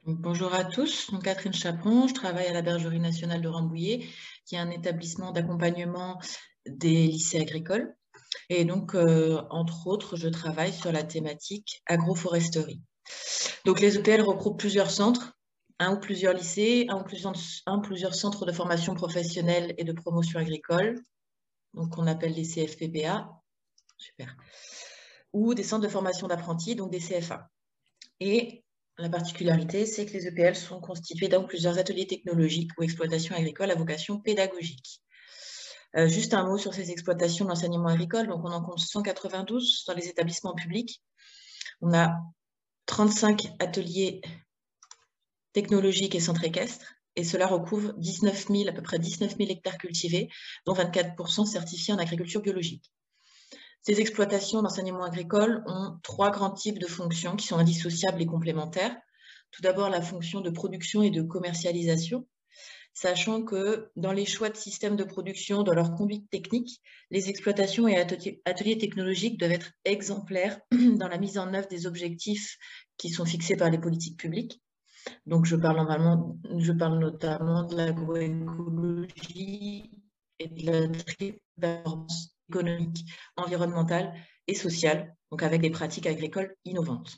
Bonjour à tous, donc Catherine Chaperon, je travaille à la Bergerie nationale de Rambouillet, qui est un établissement d'accompagnement des lycées agricoles. Et donc, entre autres, je travaille sur la thématique agroforesterie. Donc, les EPL regroupent plusieurs centres, un ou plusieurs lycées, un ou plusieurs centres de formation professionnelle et de promotion agricole, donc qu'on appelle les CFPPA, super, ou des centres de formation d'apprentis, donc des CFA. Et la particularité, c'est que les EPL sont constitués d'un ou plusieurs ateliers technologiques ou exploitations agricoles à vocation pédagogique. Juste un mot sur ces exploitations d'enseignement agricole. Donc, on en compte 192 dans les établissements publics. On a 35 ateliers technologiques et centres équestres. Et cela recouvre à peu près 19 000 hectares cultivés, dont 24% certifiés en agriculture biologique. Ces exploitations d'enseignement agricole ont trois grands types de fonctions qui sont indissociables et complémentaires. Tout d'abord, la fonction de production et de commercialisation, sachant que dans les choix de systèmes de production, dans leur conduite technique, les exploitations et ateliers technologiques doivent être exemplaires dans la mise en œuvre des objectifs qui sont fixés par les politiques publiques. Donc, je parle notamment de l'agroécologie et de la transformation économique, environnementale et sociale, donc avec des pratiques agricoles innovantes.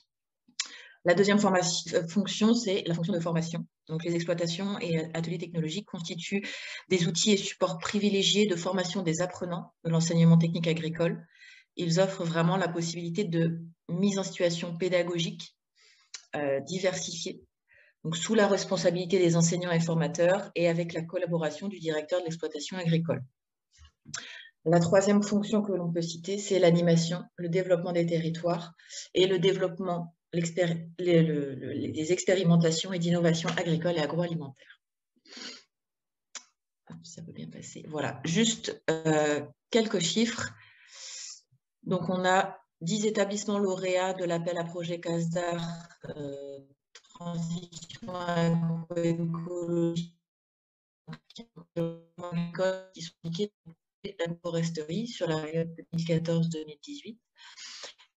La deuxième fonction, c'est la fonction de formation. Donc, les exploitations et ateliers technologiques constituent des outils et supports privilégiés de formation des apprenants de l'enseignement technique agricole. Ils offrent vraiment la possibilité de mise en situation pédagogique diversifiée, donc sous la responsabilité des enseignants et formateurs et avec la collaboration du directeur de l'exploitation agricole. La troisième fonction que l'on peut citer, c'est l'animation, le développement des territoires et le développement des expérimentations et d'innovations agricoles et agroalimentaires. Ça peut bien passer. Voilà, juste quelques chiffres. Donc, on a 10 établissements lauréats de l'appel à projet CASDAR transition agroécologique qui sont appliqués l'agroforesterie sur la période 2014-2018.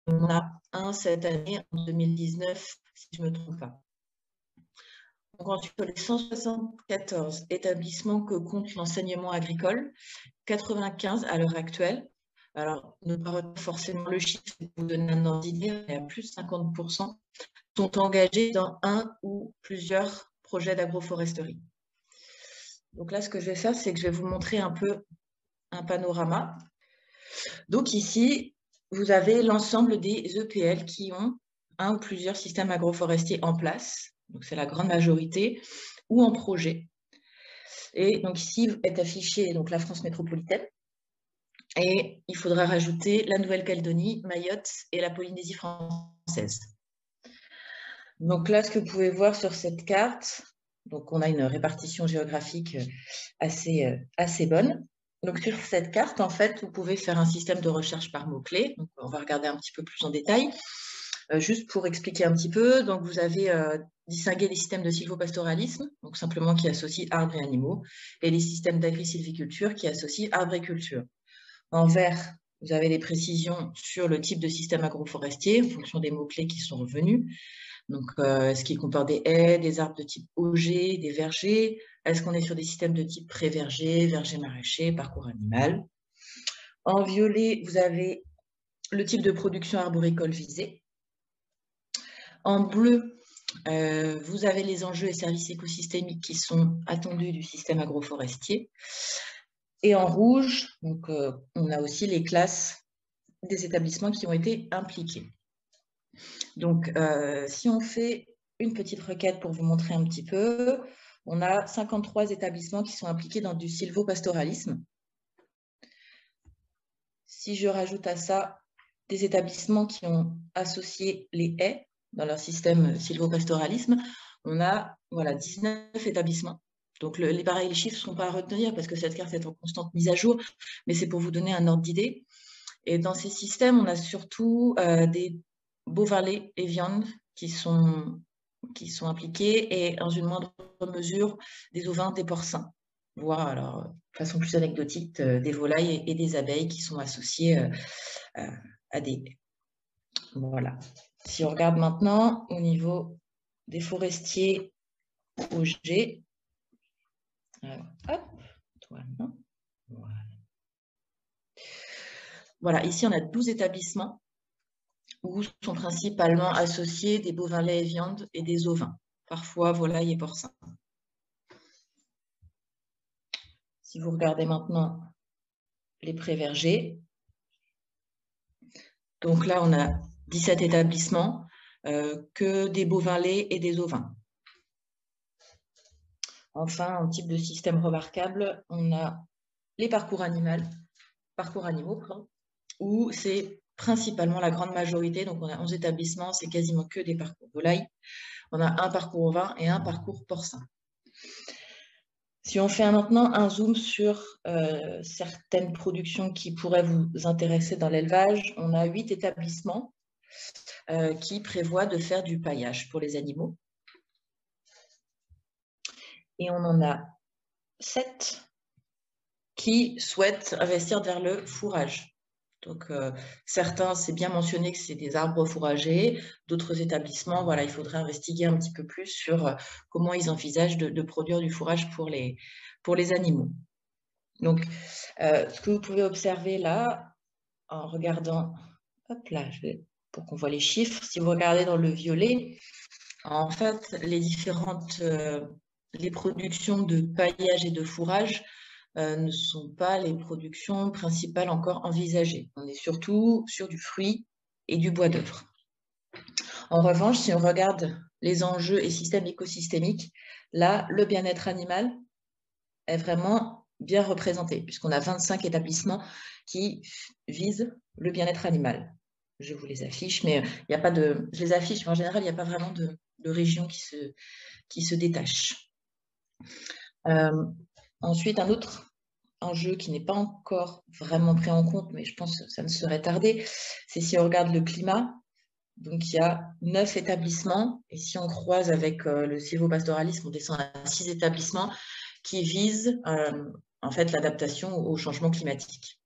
On a un cette année, en 2019, si je ne me trompe pas. Donc ensuite, sur les 174 établissements que compte l'enseignement agricole, 95 à l'heure actuelle, alors ne pas retenir forcément le chiffre pour vous donner un ordre d'idée, mais à plus de 50% sont engagés dans un ou plusieurs projets d'agroforesterie. Donc là, ce que je vais faire, c'est que je vais vous montrer un peu un panorama. Donc ici, vous avez l'ensemble des EPL qui ont un ou plusieurs systèmes agroforestiers en place, donc c'est la grande majorité, ou en projet. Et donc ici est affichée donc, la France métropolitaine, et il faudra rajouter la Nouvelle-Calédonie, Mayotte et la Polynésie française. Donc là, ce que vous pouvez voir sur cette carte, donc on a une répartition géographique assez bonne. Donc sur cette carte, en fait, vous pouvez faire un système de recherche par mots-clés. Donc on va regarder un petit peu plus en détail. Juste pour expliquer un petit peu, donc vous avez distingué les systèmes de sylvopastoralisme, donc simplement qui associent arbres et animaux, et les systèmes d'agri-sylviculture qui associent arbres et culture. En vert, vous avez des précisions sur le type de système agroforestier en fonction des mots-clés qui sont revenus. Donc, est-ce qu'il comporte des haies, des arbres de type auger, des vergers? Est-ce qu'on est sur des systèmes de type pré-verger, verger maraîcher, parcours animal? En violet, vous avez le type de production arboricole visé. En bleu, vous avez les enjeux et services écosystémiques qui sont attendus du système agroforestier. Et en rouge, donc, on a aussi les classes des établissements qui ont été impliqués. Donc, si on fait une petite requête pour vous montrer un petit peu, on a 53 établissements qui sont impliqués dans du sylvopastoralisme. Si je rajoute à ça des établissements qui ont associé les haies dans leur système sylvopastoralisme, on a 19 établissements. Donc, les chiffres ne sont pas à retenir parce que cette carte est en constante mise à jour, mais c'est pour vous donner un ordre d'idée. Et dans ces systèmes, on a surtout des Beauvalet et viandes qui sont impliqués et, dans une moindre mesure, des ovins, des porcins, voire, alors, de façon plus anecdotique, des volailles et des abeilles qui sont associées à des... Voilà. Si on regarde maintenant au niveau des forestiers au G. Alors, hop, toi, non. Voilà, ici on a 12 établissements où sont principalement associés des bovins laits et viande et des ovins, parfois volailles et porcins. Si vous regardez maintenant les prés-vergers, donc là on a 17 établissements, que des bovins laits et des ovins. Enfin, un type de système remarquable, on a les parcours animaux, où c'est principalement la grande majorité, donc on a 11 établissements, c'est quasiment que des parcours volailles. On a un parcours ovin et un parcours porcin. Si on fait maintenant un zoom sur certaines productions qui pourraient vous intéresser dans l'élevage, on a 8 établissements qui prévoient de faire du paillage pour les animaux. Et on en a 7 qui souhaitent investir vers le fourrage. Donc, certains, c'est bien mentionné que c'est des arbres fourragers. D'autres établissements, voilà, il faudrait investiguer un petit peu plus sur comment ils envisagent de produire du fourrage pour les animaux. Donc, ce que vous pouvez observer là, en regardant, hop là, pour qu'on voit les chiffres, si vous regardez dans le violet, en fait, les productions de paillage et de fourrage ne sont pas les productions principales encore envisagées. On est surtout sur du fruit et du bois d'œuvre. En revanche, si on regarde les enjeux et systèmes écosystémiques, là, le bien-être animal est vraiment bien représenté, puisqu'on a 25 établissements qui visent le bien-être animal. Je vous les affiche, mais il n'y a pas de... Je les affiche, mais en général, il n'y a pas vraiment de région qui se détache. Ensuite, un autre enjeu qui n'est pas encore vraiment pris en compte, mais je pense que ça ne serait tardé, c'est si on regarde le climat. Donc, il y a 9 établissements, et si on croise avec le sylvopastoralisme, on descend à 6 établissements qui visent en fait l'adaptation au changement climatique.